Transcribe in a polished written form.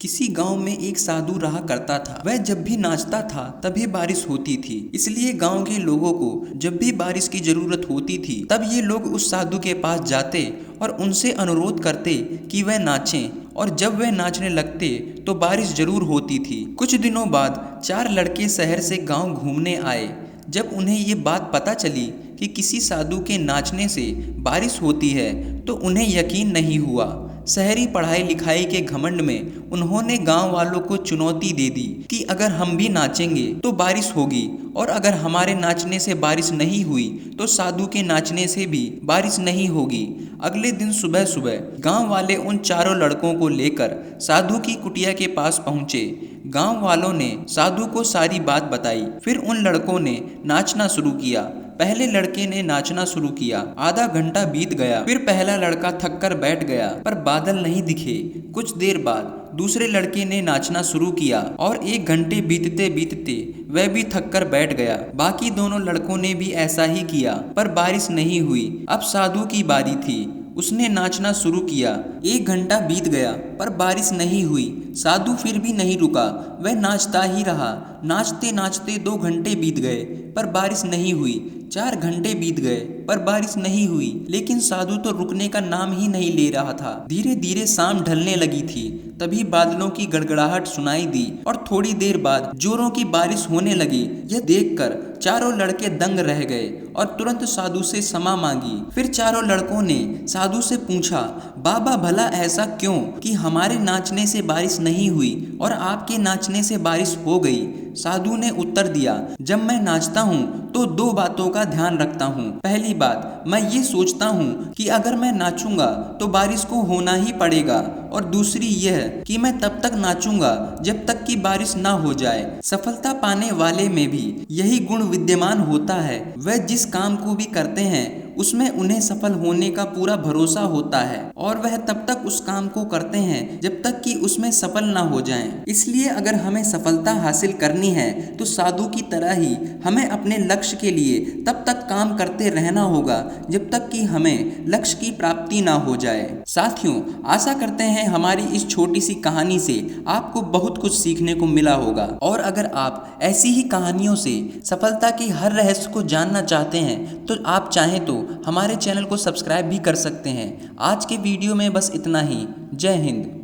किसी गांव में एक साधु रहा करता था। वह जब भी नाचता था तभी बारिश होती थी। इसलिए गांव के लोगों को जब भी बारिश की जरूरत होती थी तब ये लोग उस साधु के पास जाते और उनसे अनुरोध करते कि वह नाचें, और जब वह नाचने लगते तो बारिश जरूर होती थी। कुछ दिनों बाद 4 लड़के शहर से गांव घूमने आए। जब उन्हें ये बात पता चली कि किसी साधु के नाचने से बारिश होती है तो उन्हें यकीन नहीं हुआ। शहरी पढ़ाई लिखाई के घमंड में उन्होंने गांव वालों को चुनौती दे दी कि अगर हम भी नाचेंगे तो बारिश होगी, और अगर हमारे नाचने से बारिश नहीं हुई तो साधु के नाचने से भी बारिश नहीं होगी। अगले दिन सुबह सुबह गांव वाले उन चारों लड़कों को लेकर साधु की कुटिया के पास पहुंचे। गांव वालों ने साधु को सारी बात बताई। फिर उन लड़कों ने नाचना शुरू किया। पहले लड़के ने नाचना शुरू किया। आधा घंटा बीत गया। फिर पहला लड़का थक कर बैठ गया, पर बादल नहीं दिखे। कुछ देर बाद दूसरे लड़के ने नाचना शुरू किया और 1 घंटे बीतते बीतते वह भी थक कर बैठ गया। बाकी दोनों लड़कों ने भी ऐसा ही किया, पर बारिश नहीं हुई। अब साधु की बारी थी। उसने नाचना शुरू किया। 1 घंटा बीत गया, पर बारिश नहीं हुई। साधु फिर भी नहीं रुका, वह नाचता ही रहा। नाचते नाचते 2 घंटे बीत गए, पर बारिश नहीं हुई। 4 घंटे बीत गए, पर बारिश नहीं हुई। लेकिन साधु तो रुकने का नाम ही नहीं ले रहा था। धीरे धीरे शाम ढलने लगी थी। तभी बादलों की गड़गड़ाहट सुनाई दी और थोड़ी देर बाद जोरों की बारिश होने लगी। यह देखकर चारों लड़के दंग रह गए और तुरंत साधु से क्षमा मांगी। फिर चारों लड़कों ने साधु से पूछा, बाबा भला ऐसा क्यों कि हमारे नाचने से बारिश नहीं हुई और आपके नाचने से बारिश हो गई? साधु ने उत्तर दिया, जब मैं नाचता हूँ तो 2 बातों का ध्यान रखता हूँ। पहली बात, मैं ये सोचता हूँ कि अगर मैं नाचूंगा तो बारिश को होना ही पड़ेगा, और दूसरी यह कि मैं तब तक नाचूंगा जब तक कि बारिश ना हो जाए। सफलता पाने वाले में भी यही गुण विद्यमान होता है। वह जिस काम को भी करते हैं उसमें उन्हें सफल होने का पूरा भरोसा होता है, और वह तब तक उस काम को करते हैं जब तक कि उसमें सफल ना हो जाएं। इसलिए अगर हमें सफलता हासिल करनी है तो साधु की तरह ही हमें अपने लक्ष्य के लिए तब तक काम करते रहना होगा जब तक कि हमें लक्ष्य की प्राप्ति ना हो जाए। साथियों, आशा करते हैं हमारी इस छोटी सी कहानी से आपको बहुत कुछ सीखने को मिला होगा, और अगर आप ऐसी ही कहानियों से सफलता की हर रहस्य को जानना चाहते हैं तो आप चाहें तो हमारे चैनल को सब्सक्राइब भी कर सकते हैं। आज के वीडियो में बस इतना ही। जय हिंद।